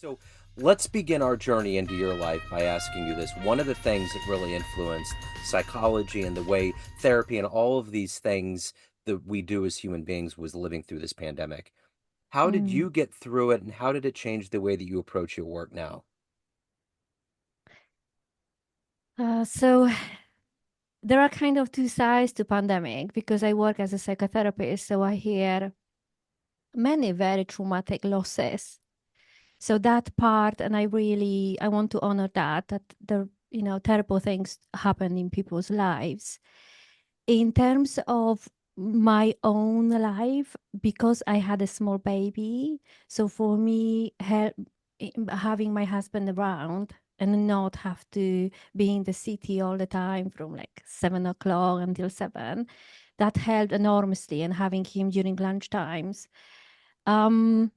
So let's begin our journey into your life by asking you this. One of the things that really influenced psychology and the way therapy and all of these things that we do as human beings was living through this pandemic. How did Mm. you get through it, and how did it change the way that you approach your work now? So there are kind of two sides to pandemic because I work as a psychotherapist, so I hear many very traumatic losses. So that part, and I want to honor that there, terrible things happen in people's lives. In terms of my own life, because I had a small baby, so for me, having my husband around and not have to be in the city all the time from like 7 o'clock until 7, that helped enormously. And having him during lunch times. Um,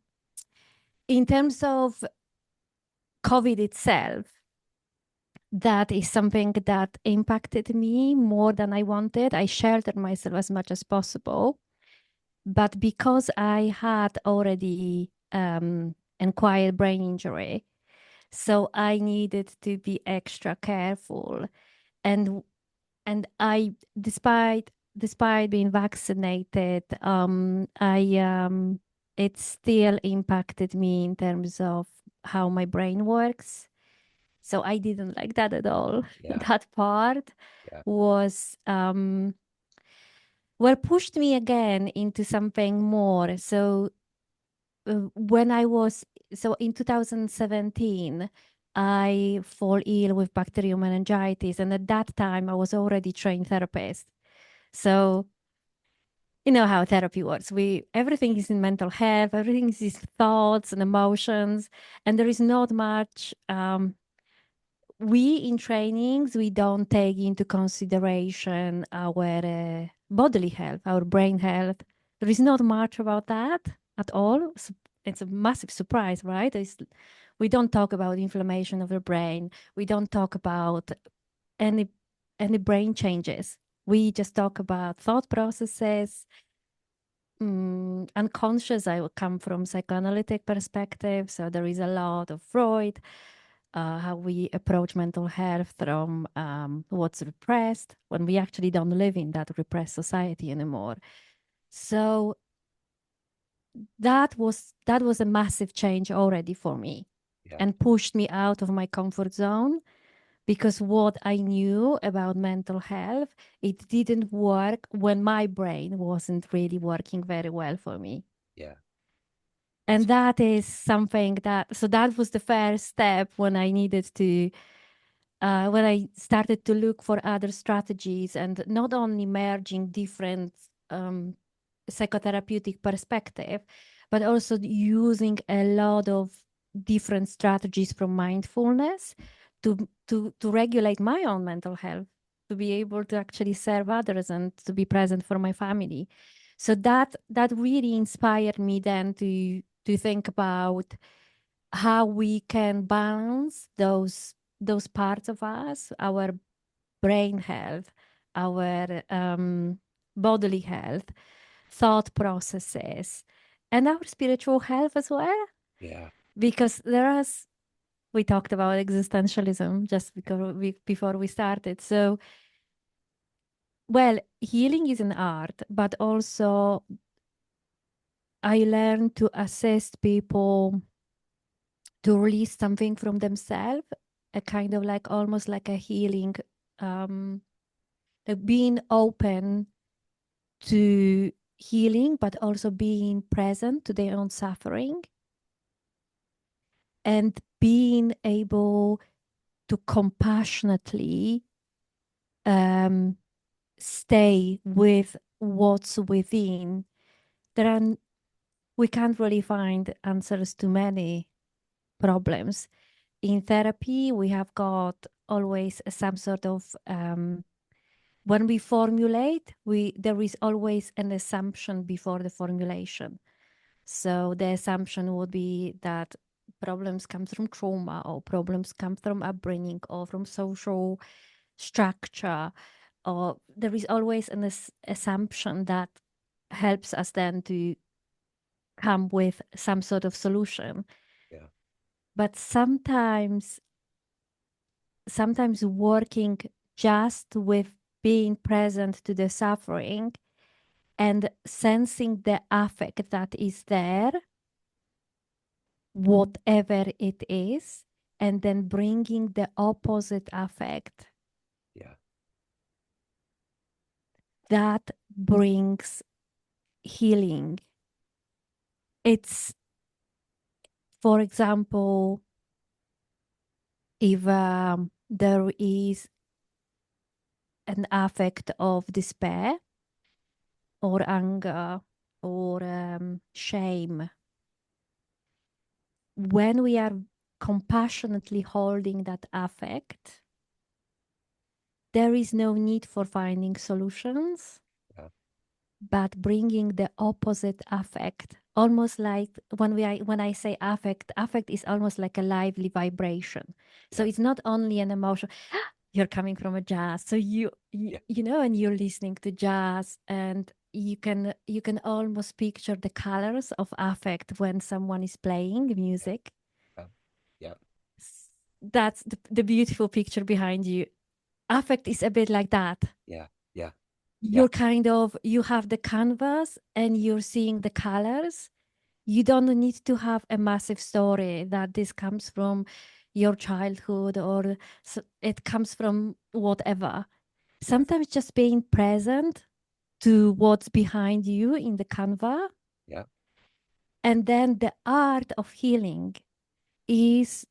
in terms of COVID itself, that is something that impacted me more than I wanted. I sheltered myself as much as possible. But because I had already acquired brain injury, so I needed to be extra careful. And I, despite being vaccinated, it still impacted me in terms of how my brain works. So I didn't like that at all. Yeah, That part yeah, was pushed me again into something more. So when I was so in 2017, I fall ill with bacterial meningitis, and at that time I was already trained therapist. So you know how therapy works. We everything is in mental health, everything is thoughts and emotions, and there is not much. We in trainings we don't take into consideration our bodily health, our brain health. There is not much about that at all. It's a massive surprise, right? We don't talk about inflammation of the brain. We don't talk about any any brain changes. We just talk about thought processes, unconscious. I will come from psychoanalytic perspective, so there is a lot of Freud, how we approach mental health from what's repressed when we actually don't live in that repressed society anymore. So that was a massive change already for me, yeah, and pushed me out of my comfort zone because what I knew about mental health, it didn't work when my brain wasn't really working very well for me. yeah. And That's that is something that was the first step when I needed to, when I started to look for other strategies and not only merging different um, psychotherapeutic perspective, but also using a lot of different strategies from mindfulness to regulate my own mental health, to be able to actually serve others and to be present for my family. So that really inspired me then to think about how we can balance those parts of us, our brain health, our bodily health, thought processes, and our spiritual health as well. yeah, Because we talked about existentialism just because before we started. So, well, healing is an art, but also I learned to assist people to release something from themselves, a kind of like almost like a healing, um, like being open to healing, but also being present to their own suffering and being able to compassionately um, stay with what's within. There are, we can't really find answers to many problems. In therapy, we have got always some sort of when we formulate, we there is always an assumption before the formulation. So the assumption would be that problems come from trauma, or problems come from upbringing, or from social structure, or there is always an assumption that helps us then to come with some sort of solution. yeah. But sometimes working just with being present to the suffering and sensing the affect that is there, whatever it is, and then bringing the opposite affect Yeah. that brings healing. It's, for example, if there is an affect of despair or anger or shame, when we are compassionately holding that affect, there is no need for finding solutions, Yeah. but bringing the opposite affect. Almost like when I say affect, affect is almost like a lively vibration. So Yeah. it's not only an emotion. You're coming from a jazz, so Yeah. you know, and you're listening to jazz, and you can almost picture the colors of affect when someone is playing Yeah. music. Yeah. Yeah. That's the beautiful picture behind you. Affect is a bit like that. Yeah. Yeah. Yeah. You have the canvas and you're seeing the colors. You don't need to have a massive story that this comes from your childhood or it comes from whatever. Yeah. Sometimes just being present to what's behind you in the canvas. Yeah. And then the art of healing is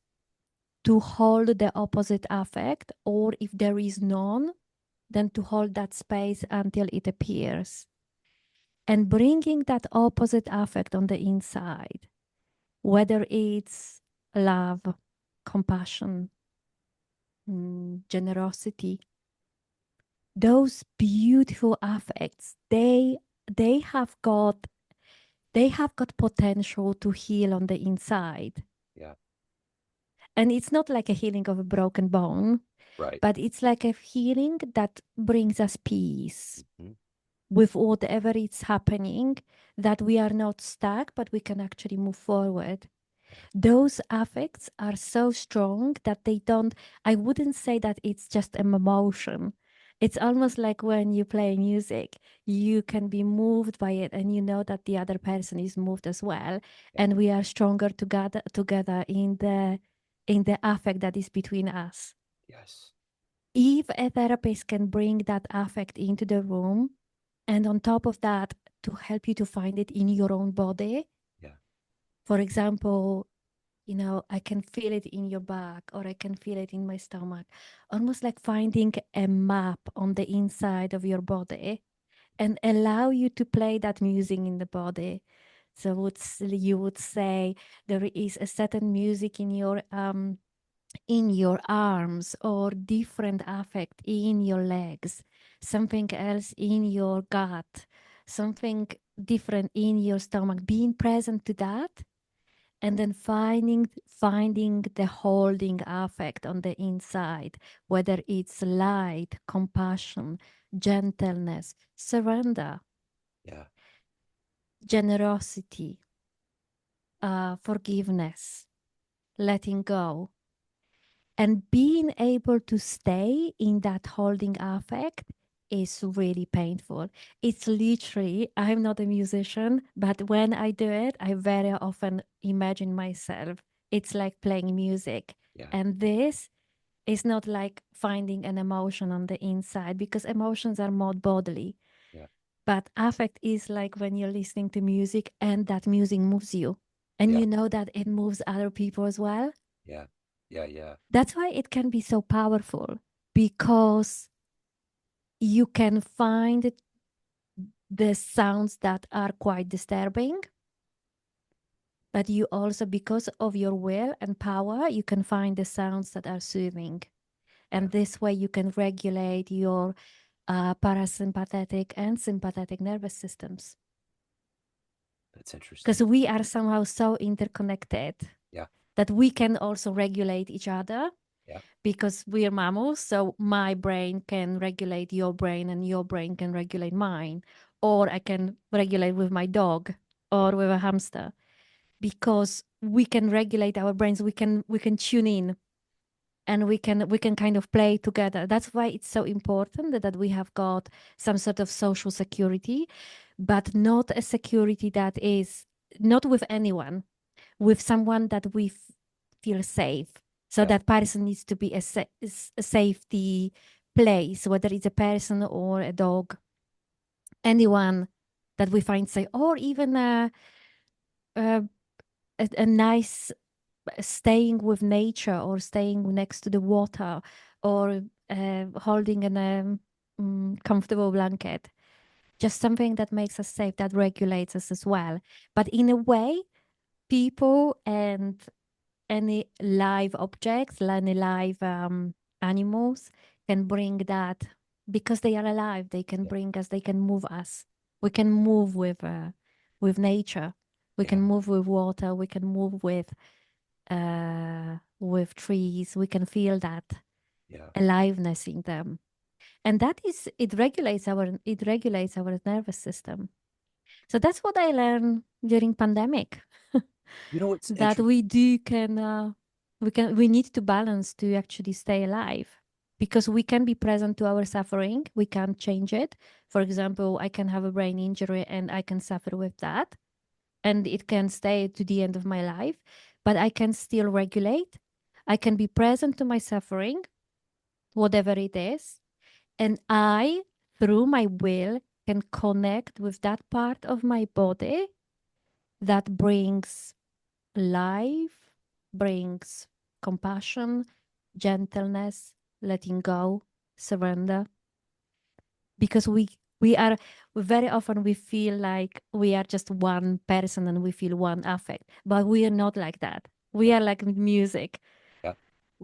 to hold the opposite affect, or if there is none, then to hold that space until it appears. And bringing that opposite affect on the inside, whether it's love, compassion, generosity, those beautiful affects, they have got they have got potential to heal on the inside. Yeah. And it's not like a healing of a broken bone, Right. but it's like a healing that brings us peace Hmm. with whatever is happening, that we are not stuck, but we can actually move forward. Yeah. Those affects are so strong that they don't, I wouldn't say that it's just an emotion. It's almost like when you play music, you can be moved by it and you know that the other person is moved as well. Yeah. And we are stronger together in the affect that is between us. Yes. If a therapist can bring that affect into the room, and on top of that, to help you to find it in your own body, Yeah. for example, you know, I can feel it in your back or I can feel it in my stomach, almost like finding a map on the inside of your body and allow you to play that music in the body. So you would say there is a certain music in your arms or different affect in your legs, something else in your gut, something different in your stomach, being present to that, and then finding the holding affect on the inside, whether it's light, compassion, gentleness, surrender, Yeah. generosity, forgiveness, letting go. And being able to stay in that holding affect is really painful. It's literally, I'm not a musician, but when I do it, I very often imagine myself. It's like playing music. Yeah. And this is not like finding an emotion on the inside because emotions are more bodily. Yeah. But affect is like when you're listening to music and that music moves you. And Yeah. you know that it moves other people as well. Yeah. Yeah. Yeah. That's why it can be so powerful because you can find the sounds that are quite disturbing, but you also, because of your will and power, you can find the sounds that are soothing. Yeah. And this way you can regulate your parasympathetic and sympathetic nervous systems That's because interesting. we are somehow so interconnected Yeah. that we can also regulate each other Yeah. because we're mammals. So my brain can regulate your brain and your brain can regulate mine. Or I can regulate with my dog Yeah. or with a hamster. because we can regulate our brains. We can tune in, and we can kind of play together. That's why it's so important that we have got some sort of social security, but not a security that is not with anyone, with someone that we feel safe. So Yeah. that person needs to be a safety place, whether it's a person or a dog, anyone that we find safe, or even a, a nice staying with nature, or staying next to the water, or holding an comfortable blanket. Just something that makes us safe, that regulates us as well. But in a way, people and any live objects, any live animals can bring that, because they are alive. They can Yeah. bring us. They can move us. We can move with nature. We Yeah. can move with water. We can move with trees. We can feel that Yeah. aliveness in them, and that is it regulates our nervous system. So that's what I learned during pandemic, You know what's that interesting? we do we need to balance to actually stay alive, because we can be present to our suffering. We can't change it. For example, I can have a brain injury and I can suffer with that, and it can stay to the end of my life, but I can still regulate. I can be present to my suffering, whatever it is, and I, through my will, can connect with that part of my body that brings life, brings compassion, gentleness, letting go, surrender. Because we are very often we feel like we are just one person and we feel one affect, but we are not like that. We Yeah. are like music. Yeah.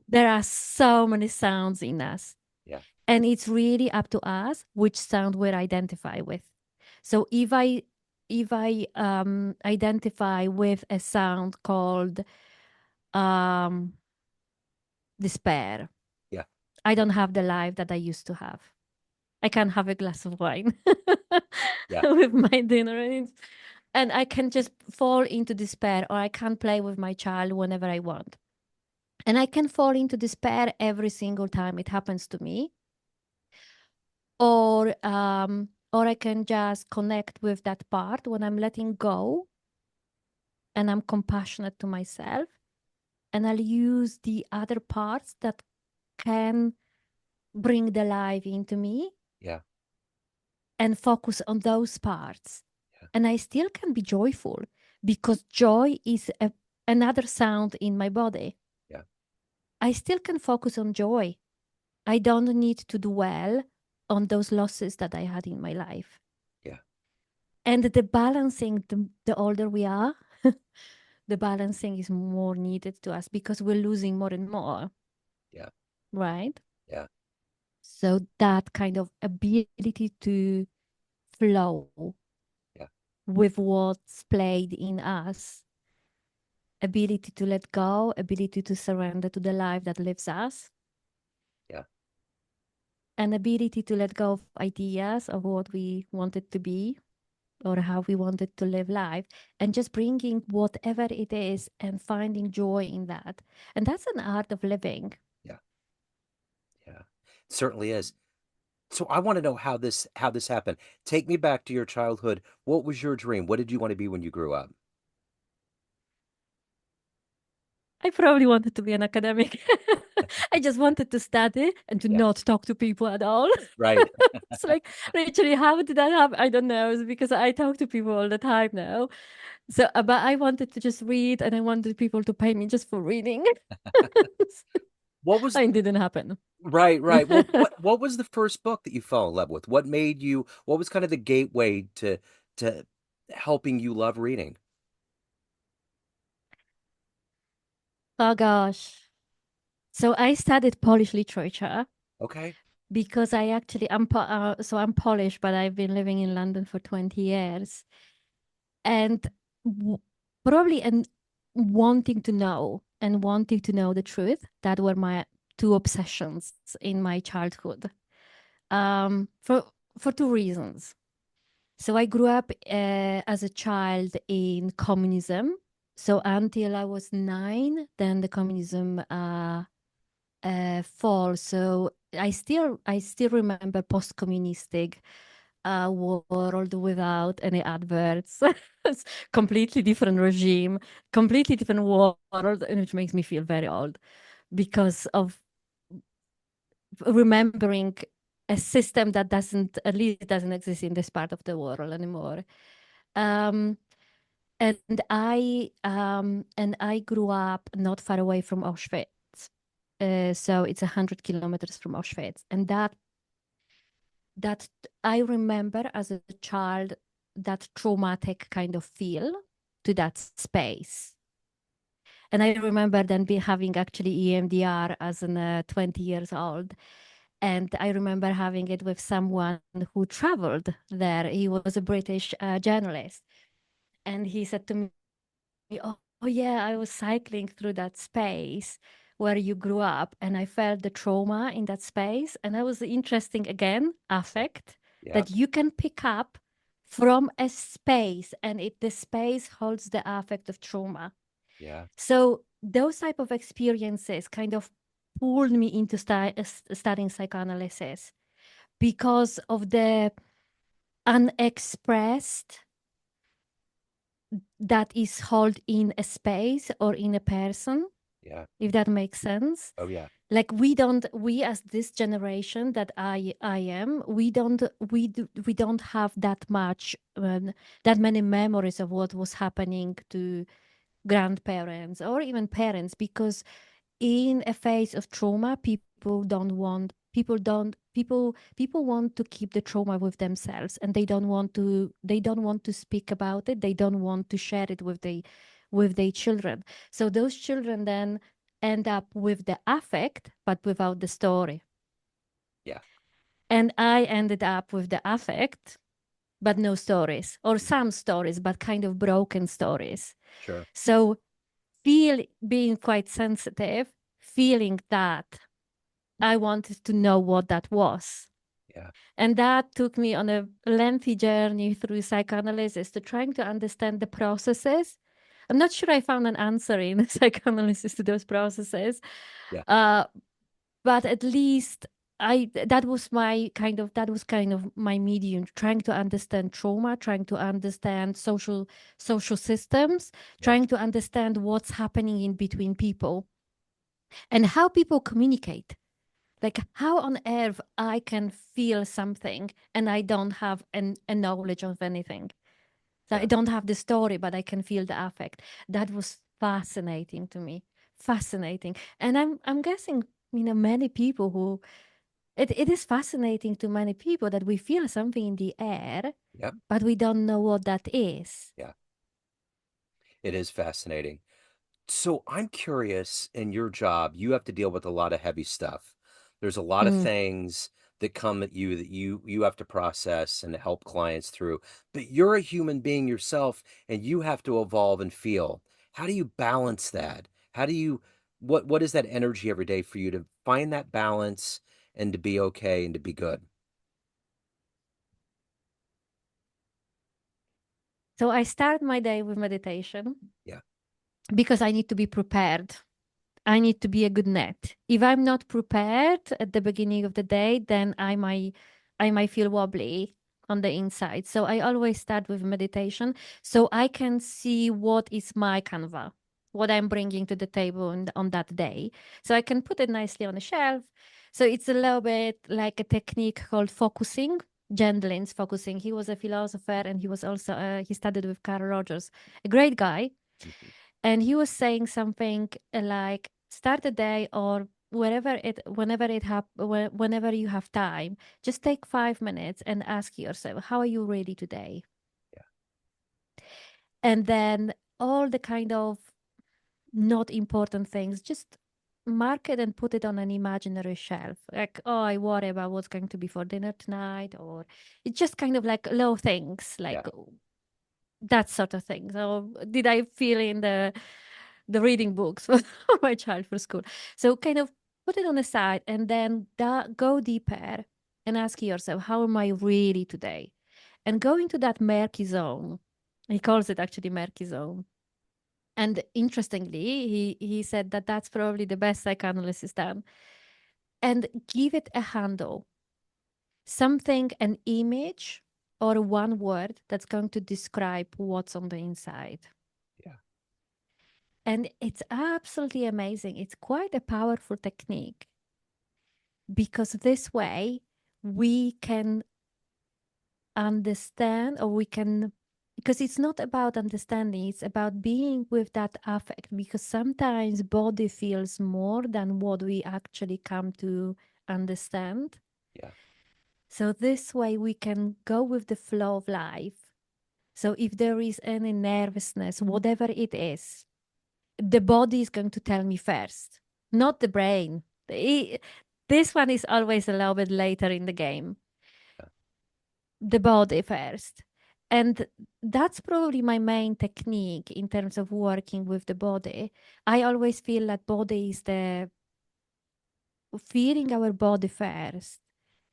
There are so many sounds in us, Yeah. and it's really up to us which sound we identify with. So if I identify with a sound called um despair, Yeah. I don't have the life that I used to have. I can have a glass of wine Yeah. with my dinner, and I can just fall into despair, or I can play with my child whenever I want. And I can fall into despair every single time it happens to me, or I can just connect with that part when I'm letting go and I'm compassionate to myself, and I'll use the other parts that can bring the life into me Yeah. and focus on those parts. Yeah. And I still can be joyful, because joy is another sound in my body. Yeah. I still can focus on joy. I don't need to dwell on those losses that I had in my life. Yeah. And the balancing, the older we are, the balancing is more needed to us, because we're losing more and more, Yeah. right? Yeah. So that kind of ability to flow Yeah. with what's played in us, ability to let go, ability to surrender to the life that lives us, Yeah. and ability to let go of ideas of what we wanted to be or how we wanted to live life, and just bringing whatever it is and finding joy in that. And that's an art of living. Yeah. Yeah. It certainly is. So I want to know how this happened. Take me back to your childhood. What was your dream? What did you want to be when you grew up? I probably wanted to be an academic. I just wanted to study and to Yeah. not talk to people at all. Right. It's like, literally, how did that happen? I don't know. It's because I talk to people all the time now. So, but I wanted to just read, and I wanted people to pay me just for reading. What was It didn't happen. right, right. Well, what was the first book that you fell in love with? What made you, what was kind of the gateway to helping you love reading? Oh gosh. So I studied Polish literature, Okay. because I actually I'm Polish, but I've been living in London for 20 years, and w- probably and wanting to know the truth. That were my two obsessions in my childhood. For two reasons. So I grew up as a child in communism, So until I was 9, then the communism fall. So I still remember post-communistic world without any adverts. It's completely different regime, completely different world, and which makes me feel very old because of remembering a system that doesn't, at least doesn't exist in this part of the world anymore. Um, and I grew up not far away from Auschwitz. So it's 100 kilometers from Auschwitz. And that I remember as a child that traumatic kind of feel to that space. And I remember then having actually EMDR as an 20 years old. And I remember having it with someone who traveled there. He was a British journalist. And he said to me, oh, yeah, I was cycling through that space where you grew up, and I felt the trauma in that space. And that was interesting again, Yeah. affect Yeah. that you can pick up from a space, and if the space holds the affect of trauma. Yeah. So those type of experiences kind of pulled me into studying psychoanalysis because of the unexpressed that is held in a space or in a person, Yeah. if that makes sense. Oh yeah. Like we as this generation that I am, we don't have that much that many memories of what was happening to grandparents or even parents, because in a phase of trauma, people want to keep the trauma with themselves, and they don't want to speak about it. They don't want to share it with their children. So those children then end up with the affect but without the story. Yeah. And I ended up with the affect but no stories, or Mhm. some stories but kind of broken stories. Sure. So being quite sensitive, feeling that I wanted to know what that was. Yeah. And that took me on a lengthy journey through psychoanalysis to trying to understand the processes. I'm not sure I found an answer in psychoanalysis to those processes, Yeah. uh, but at least that was kind of my medium, trying to understand trauma, trying to understand social systems, Yeah. trying to understand what's happening in between people and how people communicate. Like how on earth I can feel something and I don't have a knowledge of anything. So I Yeah. don't have the story, but I can feel the affect. That was fascinating to me. Fascinating. And I'm guessing, many people who it is fascinating to many people that we feel something in the air, Yeah. but we don't know what that is. Yeah. It is fascinating. So I'm curious, in your job, you have to deal with a lot of heavy stuff. There's a lot of Mm. things that come at you that you have to process and help clients through. But you're a human being yourself and you have to evolve and feel. How do you balance that? How do you what is that energy every day for you to find that balance and to be okay and to be good? So I start my day with meditation Yeah. because I need to be prepared. I need to be a good net. If I'm not prepared at the beginning of the day, then I might feel wobbly on the inside. So I always start with meditation so I can see what is my canva, what I'm bringing to the table on that day. So I can put it nicely on a shelf. So it's a little bit like a technique called focusing. Gendlin's focusing. He was a philosopher and he was also he studied with Carl Rogers, a great guy. Mhm. And he was saying something like start a day or whenever you have time, just take 5 minutes and ask yourself, how are you really today? Yeah. And then all the kind of not important things, just mark it and put it on an imaginary shelf. Like, oh, I worry about what's going to be for dinner tonight, or it's just kind of like low things, Yeah. like that sort of thing. So did I feel in the reading books for my child for school? So kind of put it on the side and then go deeper and ask yourself, how am I really today? And go into that murky zone. He calls it actually murky zone. And interestingly, he said that that's probably the best psychoanalysis done. And give it a handle, something, an image or one word that's going to describe what's on the inside. Yeah. And it's absolutely amazing. It's quite a powerful technique because this way we can understand, or we can, because it's not about understanding, it's about being with that affect, because sometimes body feels more than what we actually come to understand. Yeah. So this way we can go with the flow of life. So if there is any nervousness, whatever it is, the body is going to tell me first, not the brain. This one is always a little bit later in the game. Yeah. The body first. And that's probably my main technique in terms of working with the body. I always feel that body is the feeling our body first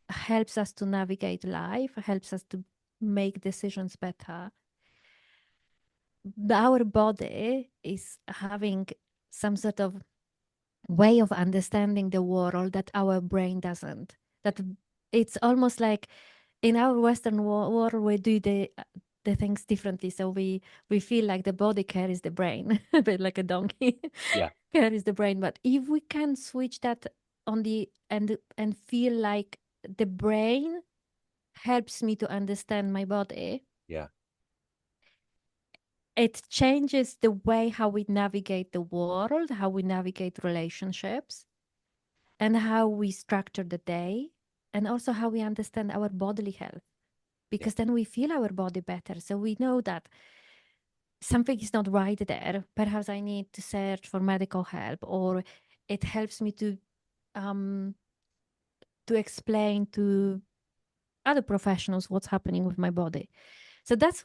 helps us to navigate life, helps us to make decisions better. Our body is having some sort of way of understanding the world that our brain doesn't. That it's almost like in our Western world, we do the things differently. So we feel like the body carries the brain, a bit like a donkey Yeah. carries the brain. But if we can switch that on the and feel like the brain helps me to understand my body, Yeah. it changes the way how we navigate the world, how we navigate relationships, and how we structure the day, and also how we understand our bodily health. Yeah. Because then we feel our body better. So we know that something is not right there. Perhaps I need to search for medical help, or it helps me um, to explain to other professionals what's happening with my body. So that's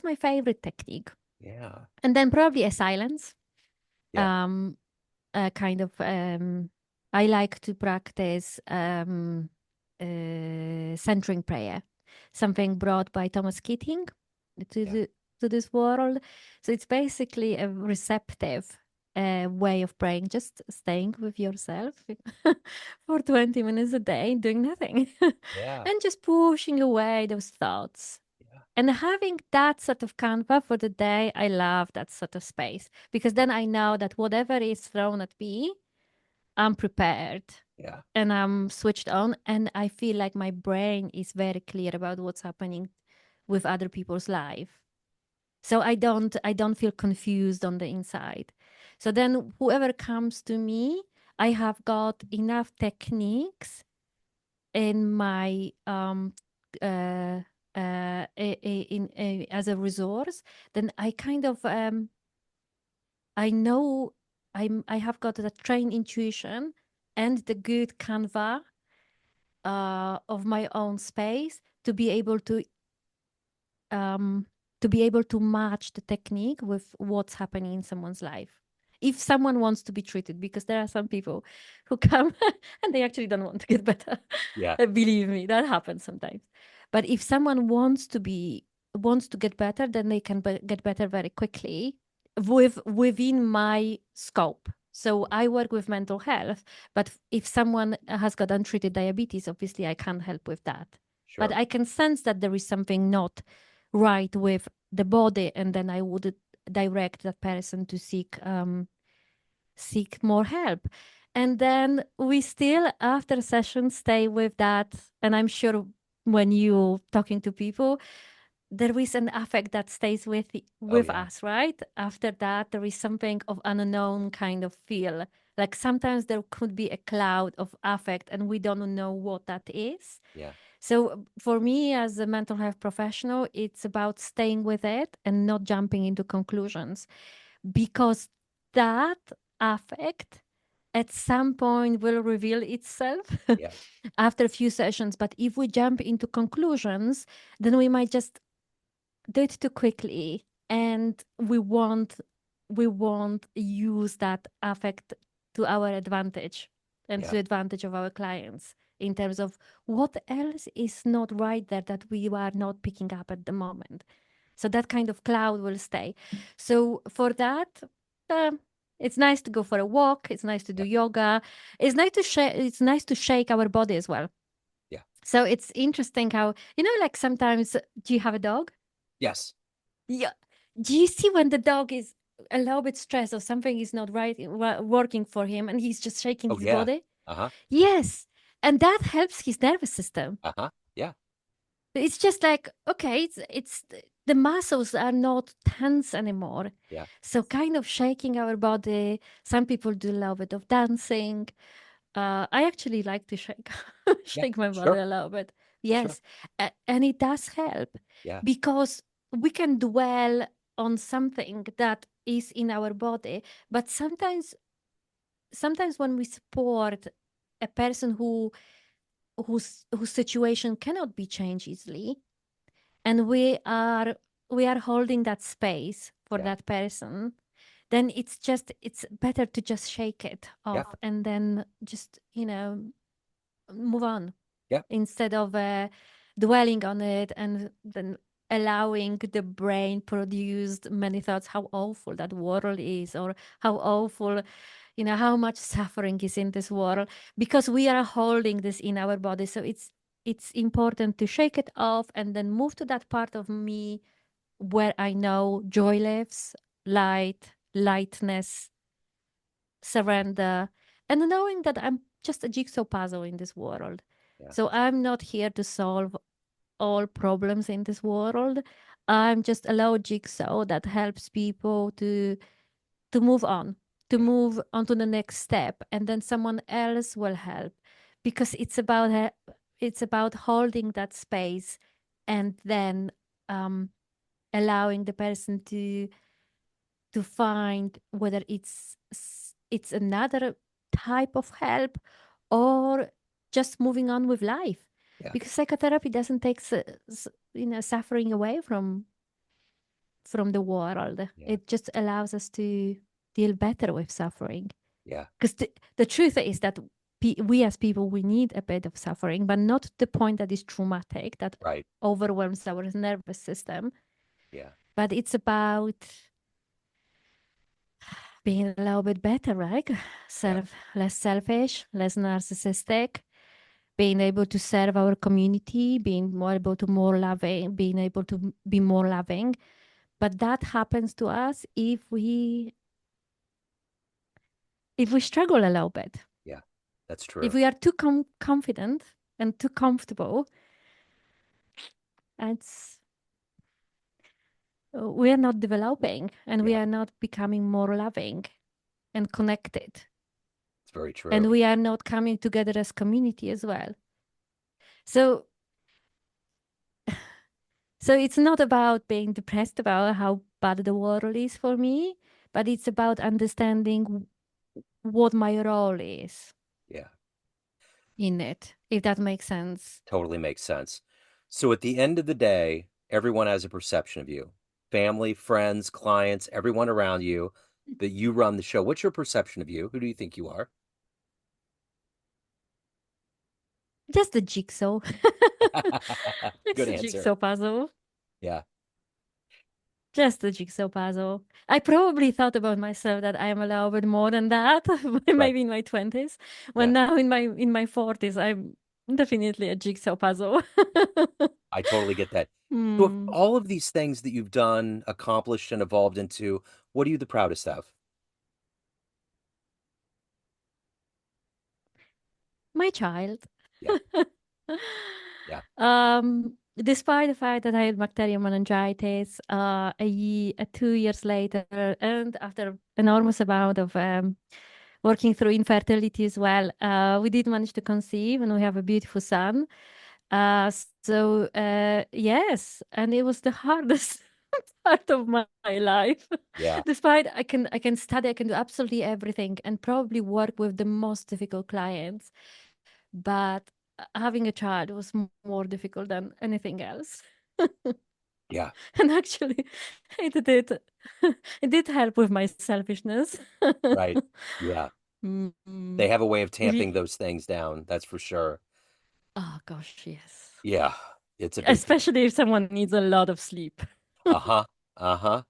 my favorite technique. Yeah. And then probably a silence. Yeah. Um, kind of I like to practice centering prayer, something brought by Thomas Keating to Yeah. to this world. So it's basically a receptive way of praying, just staying with yourself for 20 minutes a day, doing nothing, Yeah. and just pushing away those thoughts. Yeah. And having that sort of canvas for the day, I love that sort of space, because then I know that whatever is thrown at me, I'm prepared Yeah. and I'm switched on. And I feel like my brain is very clear about what's happening with other people's life. So I don't feel confused on the inside. So then whoever comes to me, I have got enough techniques in my as a resource. Then I kind of I know I have got the trained intuition and the good canva of my own space um, to be able to match the technique with what's happening in someone's life. If someone wants to be treated, because there are some people who come and they actually don't want to get better. Yeah. Believe me, that happens sometimes. But if someone wants to get better, then they can get better very quickly within my scope. So I work with mental health, but if someone has got untreated diabetes, obviously I can't help with that. But Sure. I can sense that there is something not right with the body, and then I would direct that person to seek more help. And then we still, after session, stay with that. And I'm sure when you talking to people, there is an affect that stays Oh with yeah. us, right? After that, there is something of unknown kind of feel. Like sometimes there could be a cloud of affect, and we don't know what that is. Yeah. So for me, as a mental health professional, it's about staying with it and not jumping into conclusions, because that affect at some point will reveal itself Yeah. after a few sessions. But if we jump into conclusions, then we might just do it too quickly, and we won't use that affect to our advantage and to Yeah. the advantage of our clients in terms of what else is not right there that we are not picking up at the moment. So that kind of cloud will stay. So for that, it's nice to go for a walk. It's nice to do Yeah. yoga. It's nice to shake. It's nice to shake our body as well. Yeah. So it's interesting how, like sometimes, do you have a dog? Yes. Yeah. Do you see when the dog is a little bit stressed or something is not right, working for him, and he's just shaking Oh, his yeah. body? Uh-huh. Yes. And that helps his nervous system. Uh-huh. Yeah. It's just like, okay, the muscles are not tense anymore. Yeah. So kind of shaking our body. Some people do a little bit of dancing. I actually like to shake Yeah. shake my body Sure. a little bit. Sure. Yes, and it does help Yeah. because we can dwell on something that is in our body, but sometimes when we support a person whose situation cannot be changed easily, and we are holding that space for Yeah. that person, then it's better to just shake it Yeah. off and then just move on Yeah. instead of dwelling on it and then allowing the brain produced many thoughts how awful that world is, or how awful, how much suffering is in this world, because we are holding this in our body. So it's important to shake it off and then move to that part of me where I know joy lives, lightness, surrender, and knowing that I'm just a jigsaw puzzle in this world. Yeah. So I'm not here to solve all problems in this world. I'm just a little jigsaw that helps people to move on, to Yeah. move on to the next step, and then someone else will help, because it's about holding that space and then um, allowing the person to find whether it's another type of help, or just moving on with life, Yeah. because psychotherapy doesn't take suffering away from the world. Yeah. It just allows us to deal better with suffering, Yeah. because the truth is that we as people, we need a bit of suffering, but not to the point that is traumatic, that Right. overwhelms our nervous system. Yeah. But it's about being a little bit better, right? Yeah. Less selfish, less narcissistic, being able to serve our community, being more able to more loving, being able to be more loving. But that happens to us if we struggle a little bit. Yeah. That's If true. we are too confident and too comfortable, it's we are not developing, and we Yeah. are not becoming more loving and connected, It's very and true. we are not coming together as community as well. So So it's not about being depressed about how bad the world is for me, but it's about understanding what my role is Yeah. in it, if that makes sense. Totally makes sense. So at the end of the day, everyone has a perception of you. Family, friends, clients, everyone around you, that you run the show. What's your perception of you? Who do you think you are? Just a jigsaw. Good It's a answer. jigsaw puzzle. Yeah. Just a jigsaw puzzle. I probably thought about myself that I am a little bit more than that, Right. maybe in my 20s. Yeah. When now in my 40s, I'm definitely a jigsaw puzzle. I totally get that. So of Hmm. all of these things that you've done, accomplished, and evolved into, what are you the proudest of? My child. Yeah. Yeah. Despite the fact that I had bacterial meningitis, 2 years later, and after enormous amount of working through infertility as well, we did manage to conceive, and we have a beautiful son. Yes, and it was the hardest part of my life. Yeah. Despite I can study, I can do absolutely everything, and probably work with the most difficult clients, but having a child was more difficult than anything else. Yeah. And actually, it did it did help with my selfishness. Right. Yeah. Mm. They have a way of If you, tamping those things down. That's for sure. oh gosh, yes. Yeah. It's a big deal. Especially if someone needs a lot of sleep. Uh-huh. Uh-huh.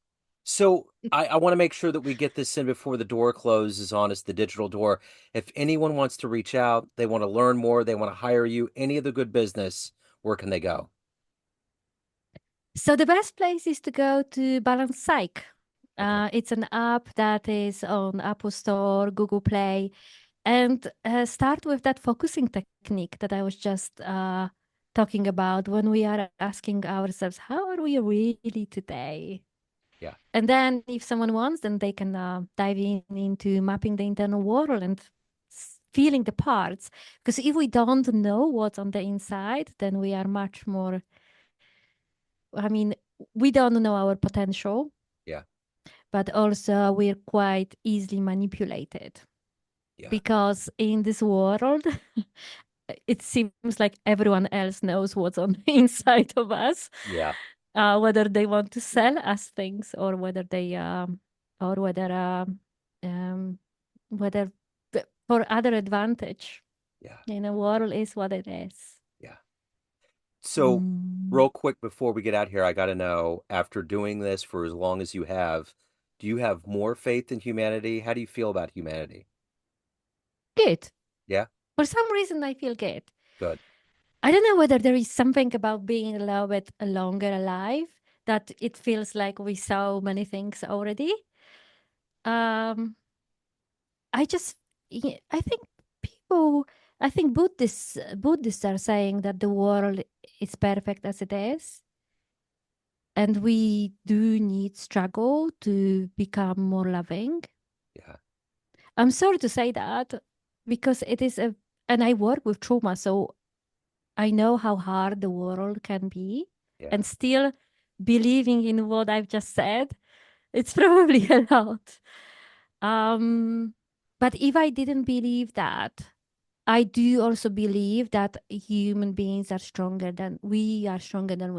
So I want to make sure that we get this in before the door closes on us, the digital door. If anyone wants to reach out, they want to learn more, they want to hire you, any of the good business, where can they go? So the best place is to go to Balance Psych. Okay. It's an app that is on Apple Store, Google Play, and start with that focusing technique that I was just talking about when we are asking ourselves, how are we really today? Yeah. And then if someone wants, then they can dive in into mapping the internal world and feeling the parts. Because if we don't know what's on the inside, then we are much more, I mean, we don't know our potential, Yeah. but also we're quite easily manipulated. Yeah. Because in this world, it seems like everyone else knows what's on the inside of us, Yeah. whether they want to sell us things or whether they or um, whether for other advantage. Yeah. You know, world is what it is. Yeah. So, Mm. real quick before we get out here, I got to know, after doing this for as long as you have, do you have more faith in humanity? How do you feel about humanity? Good. Yeah. For some reason, I feel good. Good. I don't know whether there is something about being a little bit longer alive that it feels like we saw many things already. Um, I just, I think people, I think Buddhists are saying that the world is perfect as it is, and we do need struggle to become more loving. Yeah. I'm sorry to say that because it is a, and I work with trauma, so I know how hard the world can be, Yeah. and still believing in what I've just said, it's probably a lot. Um, but if I didn't believe that, I do also believe that human beings are stronger than we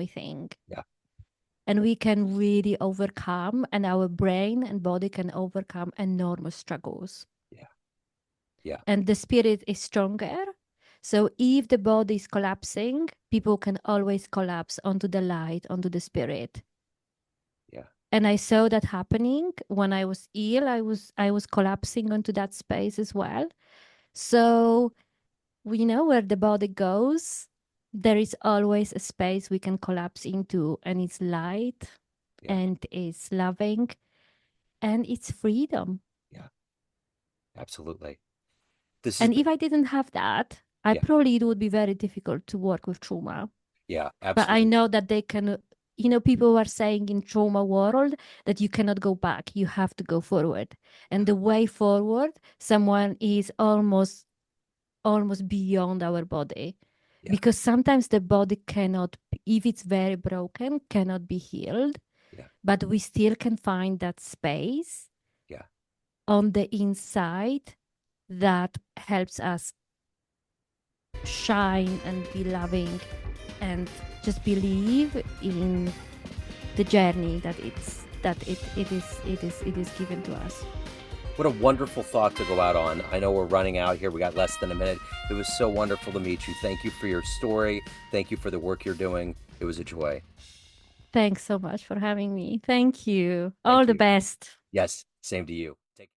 think. Yeah. And we can really overcome, and our brain and body can overcome enormous struggles. Yeah. Yeah. And the spirit is stronger. So if the body is collapsing, people can always collapse onto the light, onto the spirit. Yeah. And I saw that happening when I was ill. I was collapsing onto that space as well. So we know where the body goes, there is always a space we can collapse into, and it's light Yeah. and it's loving and it's freedom. Yeah. Absolutely. This has And been, if I didn't have that, I yeah. probably it would be very difficult to work with trauma. Yeah. But I Absolutely. know that they can, people are saying in trauma world that you cannot go back, you have to go forward. And Yeah. the way forward, someone is almost beyond our body, Yeah. because sometimes the body cannot, if it's very broken, cannot be healed, Yeah. but we still can find that space Yeah. on the inside that helps us shine and be loving and just believe in the journey that it is given to us. What a wonderful thought to go out on. I know we're running out here. We got less than a minute. It was so wonderful to meet you. Thank you for your story. Thank you for the work you're doing. It was a joy. Thanks so much for having me. Thank you. All Thank the you. best. Yes, same to you.